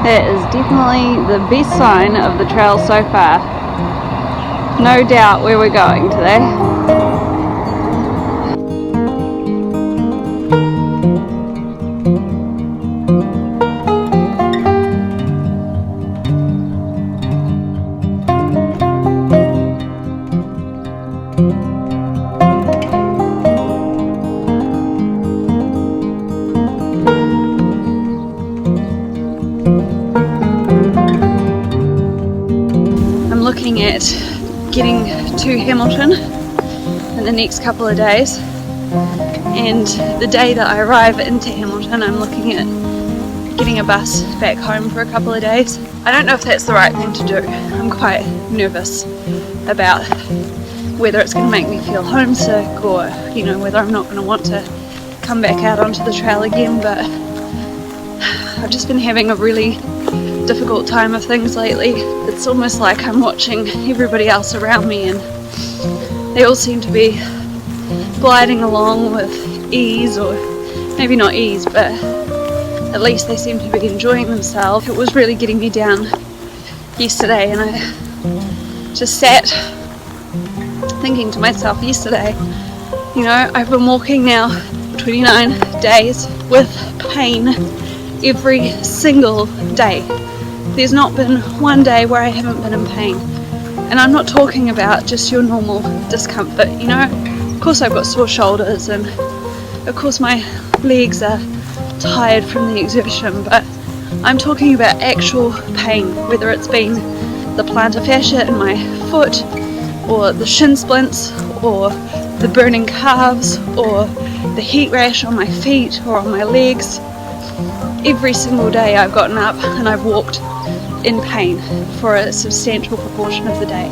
That is definitely the best sign of the trail so far. No doubt where we're going today. Looking at getting to Hamilton in the next couple of days, and the day that I arrive into Hamilton I'm looking at getting a bus back home for a couple of days. I don't know if that's the right thing to do. I'm quite nervous about whether it's going to make me feel homesick, or whether I'm not going to want to come back out onto the trail again, but I've just been having a really difficult time of things lately. It's almost like I'm watching everybody else around me and they all seem to be gliding along with ease, or maybe not ease, but at least they seem to be enjoying themselves. It was really getting me down yesterday, and I just sat thinking to myself yesterday, I've been walking now 29 days with pain every single day. There's not been one day where I haven't been in pain, and I'm not talking about just your normal discomfort. Of course I've got sore shoulders, and of course my legs are tired from the exertion, but I'm talking about actual pain, whether it's been the plantar fascia in my foot, or the shin splints, or the burning calves, or the heat rash on my feet or on my legs. Every single day I've gotten up and I've walked in pain for a substantial proportion of the day,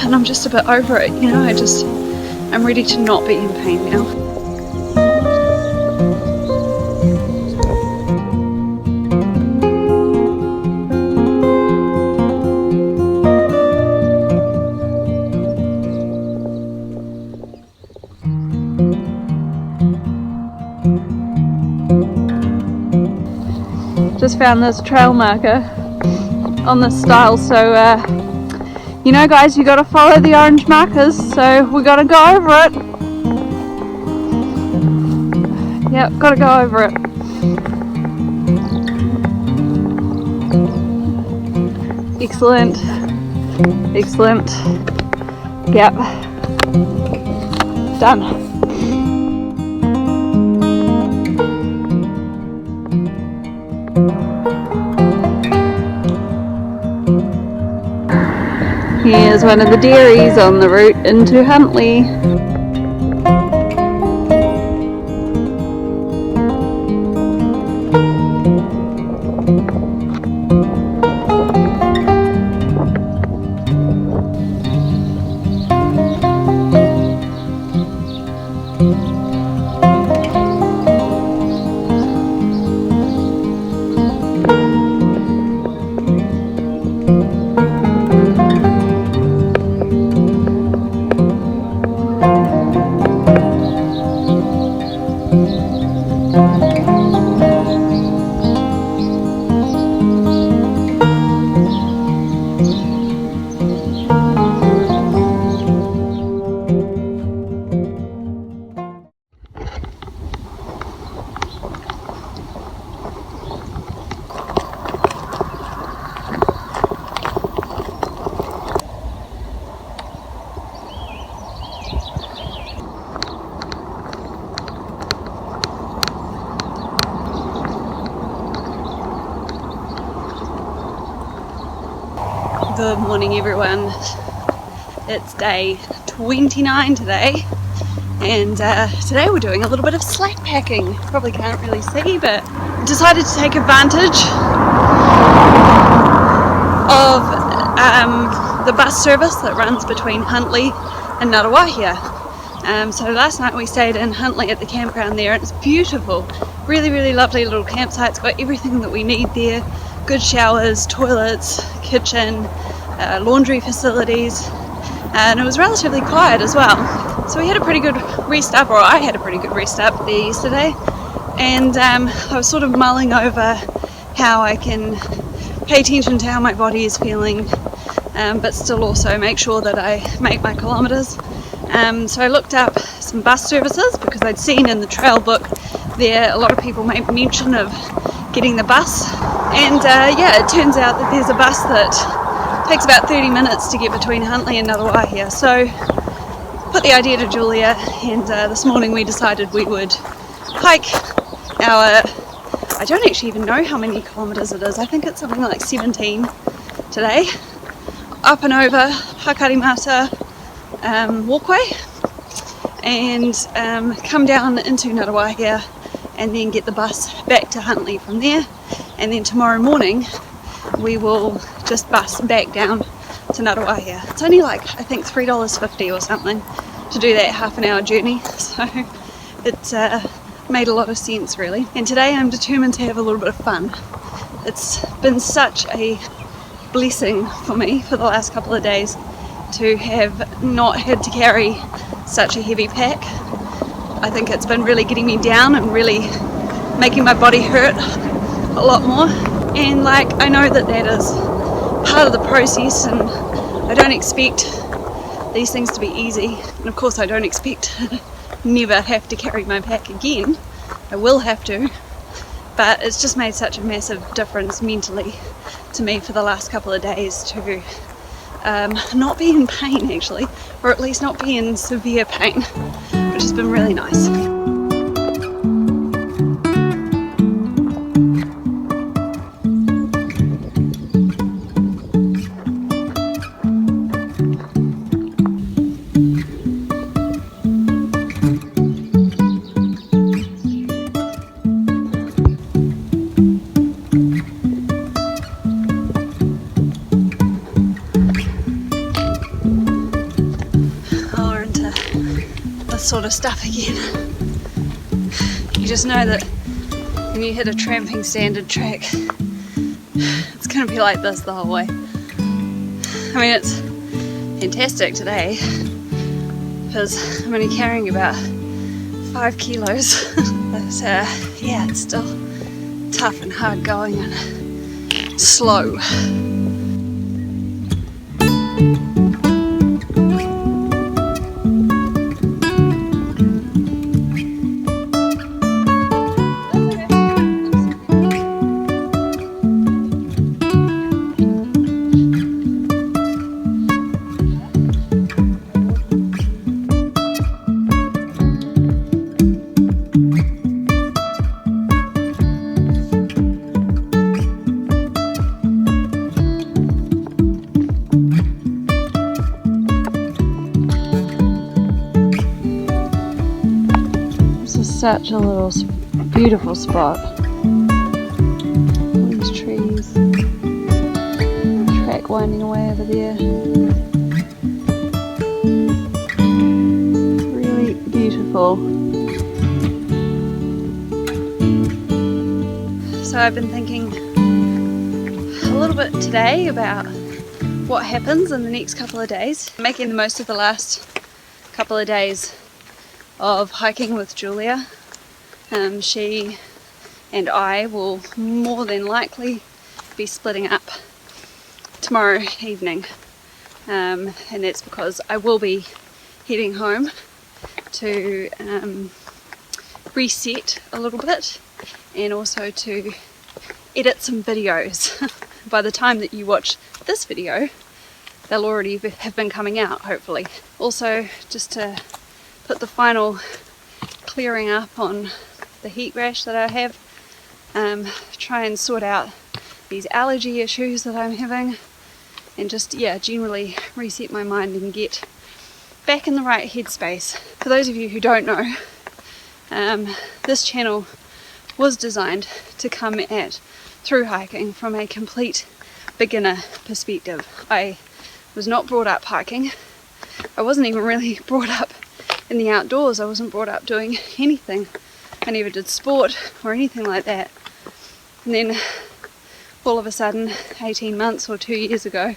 and I'm just a bit over it. I'm ready to not be in pain now. Just found this trail marker on this style, so guys, you gotta follow the orange markers, so we gotta go over it. Yep, gotta go over it. Excellent. Yep, done. Here's one of the dairies on the route into Huntly. Good morning everyone, it's day 29 today, and today we're doing a little bit of slack packing. Probably can't really see, but decided to take advantage of the bus service that runs between Huntly and Ngaruawahia. So last night we stayed in Huntly at the campground there, and it's beautiful, really lovely little campsite. It's got everything that we need there. Good showers, toilets, kitchen, laundry facilities, and it was relatively quiet as well. So we had a pretty good rest up, or I had a pretty good rest up there yesterday, and I was sort of mulling over how I can pay attention to how my body is feeling, but still also make sure that I make my kilometres. So I looked up some bus services because I'd seen in the trail book there a lot of people make mention of getting the bus, and yeah, it turns out that there's a bus that takes about 30 minutes to get between Huntly and Ngaruawahia. So put the idea to Julia, and this morning we decided we would hike our, I don't actually even know how many kilometres it is, I think it's something like 17 today, up and over Hakarimata walkway, and come down into Ngaruawahia, and then get the bus back to Huntly from there, and then tomorrow morning we will just bus back down to Ngaruawahia. It's only like, I think $3.50 or something to do that half an hour journey, so it made a lot of sense really. And today I'm determined to have a little bit of fun. It's been such a blessing for me for the last couple of days to have not had to carry such a heavy pack. I think it's been really getting me down and really making my body hurt a lot more, and like I know that that is part of the process, and I don't expect these things to be easy, and of course I don't expect to never have to carry my pack again. I will have to, but it's just made such a massive difference mentally to me for the last couple of days to not be in pain actually, or at least not be in severe pain, which has been really nice. Sort of stuff again. You just know that when you hit a tramping standard track, it's going to be like this the whole way. I mean, it's fantastic today because I'm only carrying about 5 kilos, but yeah, it's still tough and hard going and slow. Such a little beautiful spot. All these trees, track winding away over there. Really beautiful. So I've been thinking a little bit today about what happens in the next couple of days, making the most of the last couple of days of hiking with Julia. She and I will more than likely be splitting up tomorrow evening, and that's because I will be heading home to reset a little bit and also to edit some videos. By the time that you watch this video, they'll already have been coming out, hopefully. Also, just to put the final clearing up on the heat rash that I have, try and sort out these allergy issues that I'm having, and just, yeah, generally reset my mind and get back in the right headspace. For those of you who don't know, this channel was designed to come at thru-hiking from a complete beginner perspective. I was not brought up hiking. I wasn't even really brought up in the outdoors. I wasn't brought up doing anything. I never did sport or anything like that. And then all of a sudden, 18 months or 2 years ago,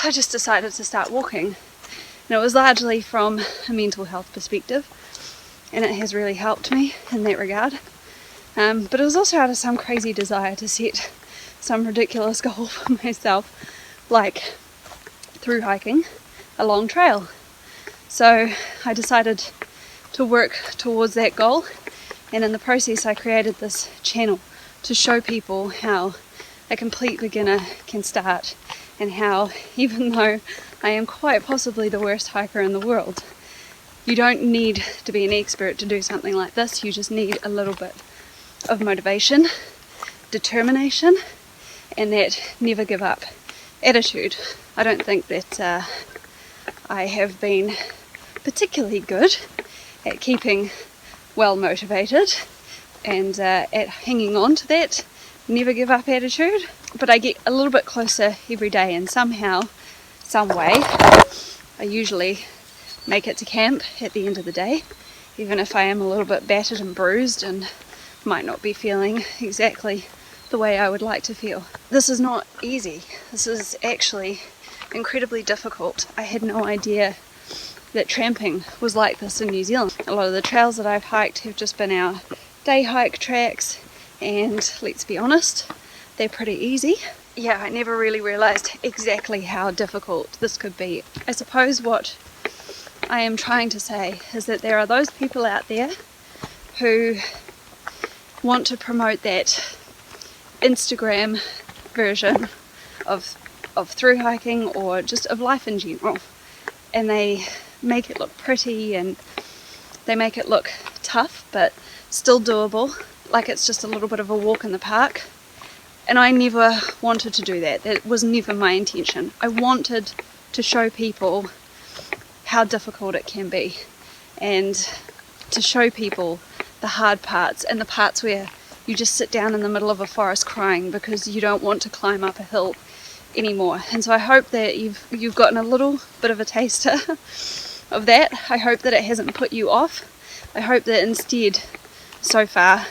I just decided to start walking. And it was largely from a mental health perspective, and it has really helped me in that regard. But it was also out of some crazy desire to set some ridiculous goal for myself, like through hiking a long trail. So I decided to work towards that goal, and in the process I created this channel to show people how a complete beginner can start, and how even though I am quite possibly the worst hiker in the world, you don't need to be an expert to do something like this. You just need a little bit of motivation, determination, and that never give up attitude. I don't think that I have been particularly good at keeping well motivated and at hanging on to that never give up attitude, but I get a little bit closer every day, and somehow, some way, I usually make it to camp at the end of the day, even if I am a little bit battered and bruised and might not be feeling exactly the way I would like to feel. This is not easy. This is actually incredibly difficult. I had no idea that tramping was like this in New Zealand. A lot of the trails that I've hiked have just been our day hike tracks, and let's be honest, they're pretty easy. Yeah, I never really realized exactly how difficult this could be. I suppose what I am trying to say is that there are those people out there who want to promote that Instagram version of through hiking, or just of life in general, and they make it look pretty and they make it look tough but still doable, like it's just a little bit of a walk in the park. And I never wanted to do that. That was never my intention. I wanted to show people how difficult it can be, and to show people the hard parts, and the parts where you just sit down in the middle of a forest crying because you don't want to climb up a hill anymore. And so I hope that you've gotten a little bit of a taster of that. I hope that it hasn't put you off. I hope that instead, so far,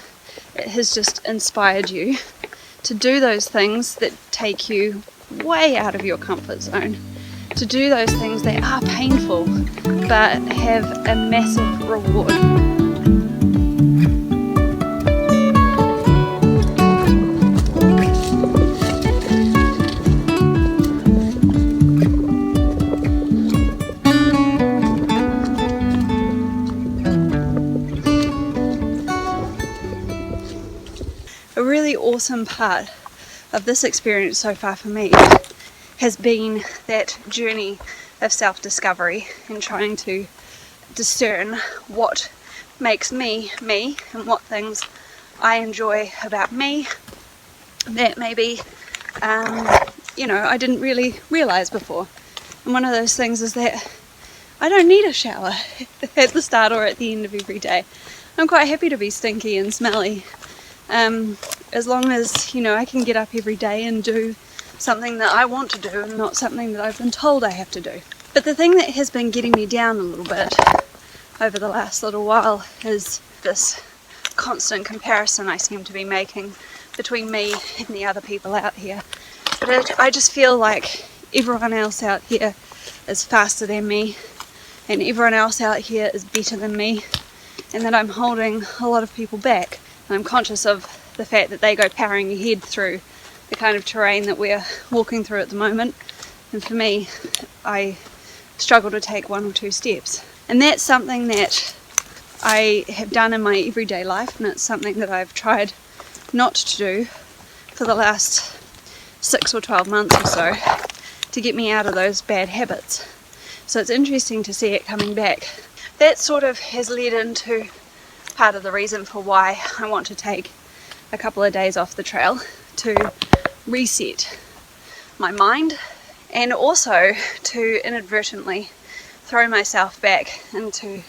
it has just inspired you to do those things that take you way out of your comfort zone, to do those things that are painful but have a massive reward. A really awesome part of this experience so far for me has been that journey of self-discovery and trying to discern what makes me me, and what things I enjoy about me that maybe I didn't really realize before. And one of those things is that I don't need a shower at the start or at the end of every day. I'm quite happy to be stinky and smelly, as long as I can get up every day and do something that I want to do and not something that I've been told I have to do. But the thing that has been getting me down a little bit over the last little while is this constant comparison I seem to be making between me and the other people out here. But I just feel like everyone else out here is faster than me, and everyone else out here is better than me, and that I'm holding a lot of people back. And I'm conscious of the fact that they go powering ahead through the kind of terrain that we're walking through at the moment, and for me, I struggle to take one or two steps. And that's something that I have done in my everyday life, and it's something that I've tried not to do for the last 6 or 12 months or so to get me out of those bad habits. So it's interesting to see it coming back. That sort of has led into part of the reason for why I want to take a couple of days off the trail to reset my mind, and also to inadvertently throw myself back into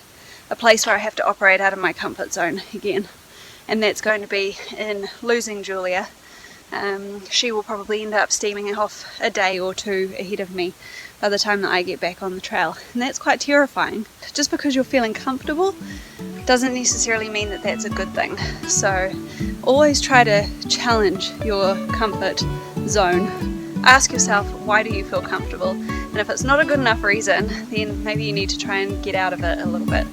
a place where I have to operate out of my comfort zone again. And that's going to be in losing Julia. She will probably end up steaming off a day or two ahead of me by the time that I get back on the trail, and that's quite terrifying. Just because you're feeling comfortable doesn't necessarily mean that that's a good thing. So always try to challenge your comfort zone. Ask yourself, why do you feel comfortable? And if it's not a good enough reason, then maybe you need to try and get out of it a little bit.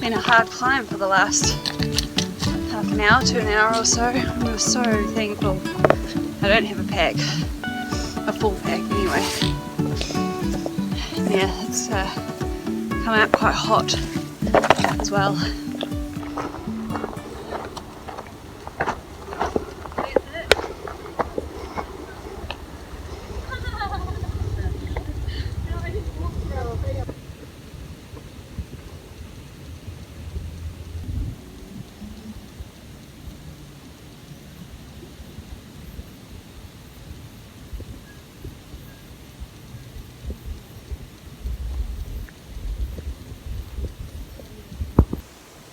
been a hard climb for the last half an hour to an hour or so. I'm so thankful I don't have a pack, a full pack anyway. Yeah, it's come out quite hot as well.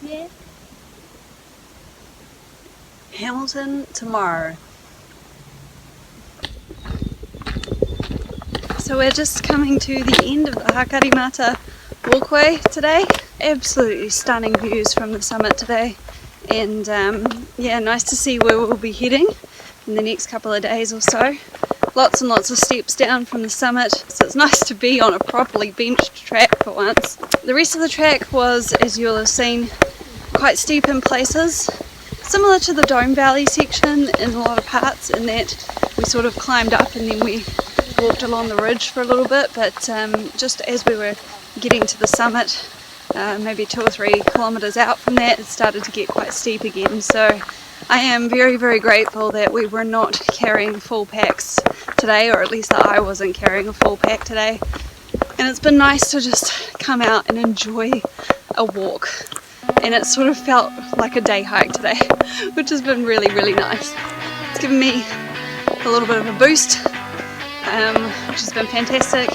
Yeah. Hamilton tomorrow. So we're just coming to the end of the Hakarimata walkway today. Absolutely stunning views from the summit today, and yeah, nice to see where we'll be heading in the next couple of days or so. Lots and lots of steps down from the summit, so it's nice to be on a properly benched track for once. The rest of the track was, as you'll have seen, quite steep in places, similar to the Dome Valley section in a lot of parts, in that we sort of climbed up and then we walked along the ridge for a little bit, but just as we were getting to the summit, maybe 2 or 3 kilometres out from that, it started to get quite steep again. So I am very, very grateful that we were not carrying full packs today, or at least that I wasn't carrying a full pack today. And it's been nice to just come out and enjoy a walk. And it sort of felt like a day hike today, which has been really, really nice. It's given me a little bit of a boost, which has been fantastic,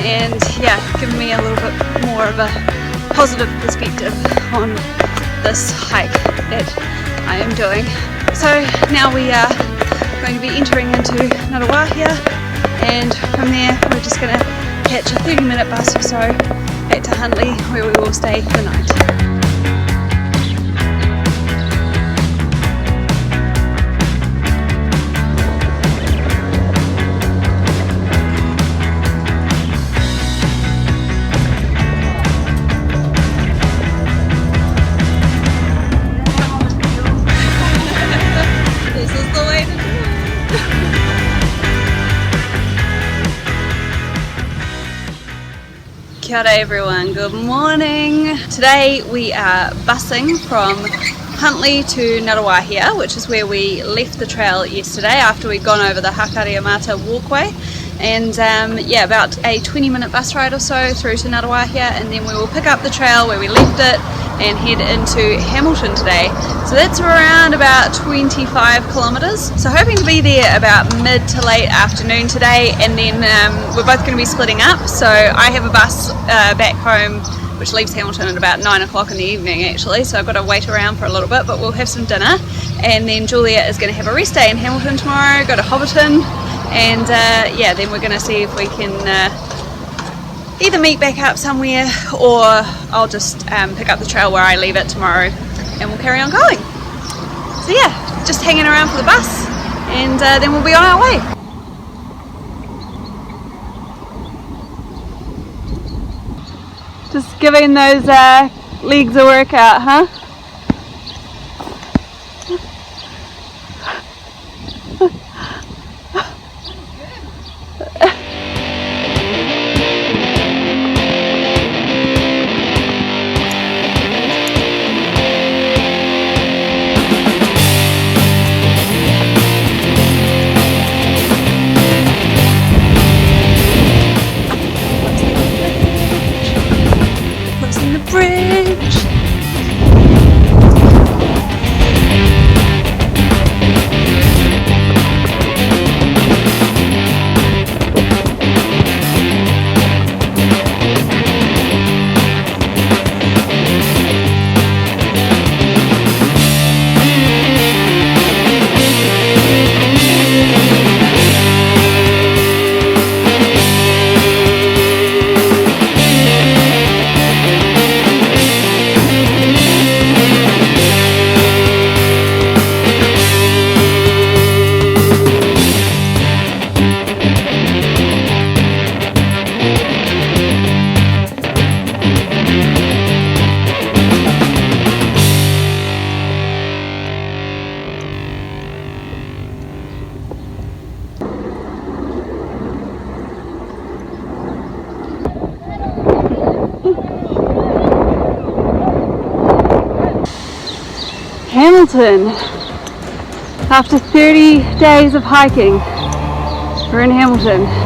and yeah, given me a little bit more of a positive perspective on this hike that I am doing. So now we are going to be entering into Ngaruawahia, and from there we're just going to catch a 30-minute bus or so back to Huntly, where we will stay the night. Kia ora everyone, good morning. Today we are busing from Huntly to Ngaruawahia, which is where we left the trail yesterday after we'd gone over the Hakarimata walkway, and yeah, about a 20-minute bus ride or so through to Ngaruawahia, and then we will pick up the trail where we left it and head into Hamilton today. So that's around about 25 kilometres. So hoping to be there about mid to late afternoon today, and then we're both going to be splitting up. So I have a bus back home which leaves Hamilton at about 9 o'clock in the evening actually, so I've got to wait around for a little bit, but we'll have some dinner, and then Julia is going to have a rest day in Hamilton tomorrow, go to Hobbiton, and yeah, then we're going to see if we can either meet back up somewhere, or I'll just pick up the trail where I leave it tomorrow and we'll carry on going. So yeah, just hanging around for the bus, and then we'll be on our way. Just giving those legs a workout, huh? Crossing the bridge. Hamilton. After 30 days of hiking, we're in Hamilton.